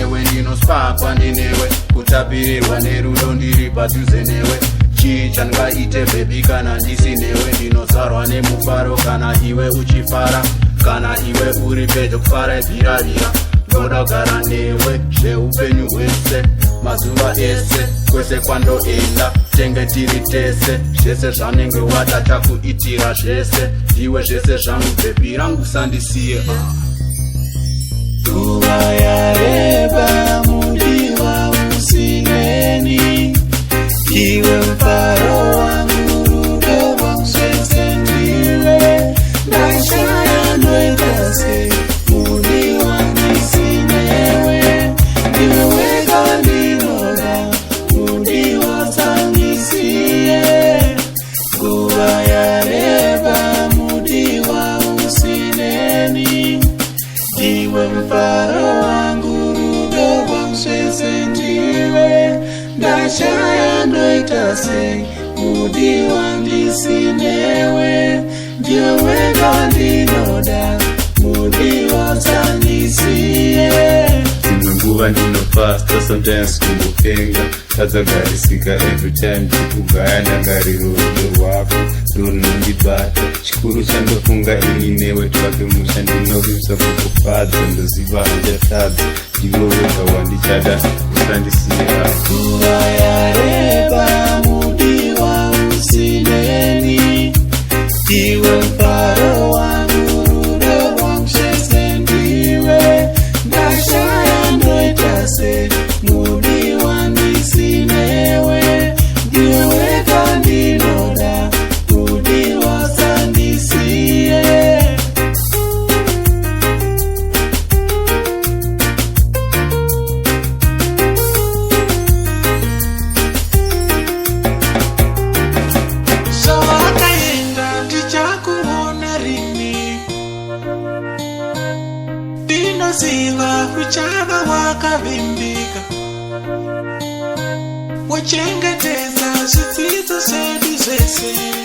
newe, ndinospakwa ndinewe, kutapirirwa nerudo ndiri padhuze newe. Chii chandingaite baby kana ndisinewe, ndinozarwa nemufaro kana iwe uchifara, kana iwe uri pedyo kufara vira. Ndoda kugara newe zveupenyu hwese, mazuva ese, kwese kwandoenda, tenge tiri tese. Zvese zvanenge wada takuitira zvese, ndiwe zvese zvangu baby rangu sandisiye. Nguva yareba mudiwa usineni, iwe mfaro wangu, rudo rwangu zvese ndiwe. Ndashaya ndoita sei, mudiwa ndisinewe, ndiwe wega ndinoda, mudiwa sandisiye. Nguva yareba mudiwa usineni, iwe mfaro wangu, rudo rwangu zvese ndiwe. Ndashaya ndoita sei, mudiwa ndisinewe, ndiwe wega ndinoda, mudiwa sandisiye. Dzimwe nguva ndinofasta, sometimes kungopenga, tadzagarisika every time tikugaya ndangariro rudo rwako ndorunondibata. Chikuru chandofunga ini newe tsvake musha, ndinorwisa kukufadza, ndoziva handichatadza, ndiwe wega wandichada kusandisiya. Nguva yareba mudiwa usineni, iwe mfaro wangu, rudo rwangu zvese ndiwe. Ndashaya ndoita sei, mudiwa ndisinewe, ndiwe wega ndinoda, mudiwa sandisiye. Zvawakaenda ndichakuona rini, ndinoziva uchava wakavimbika, wachengetedza zvidzidzo zvedu zvese.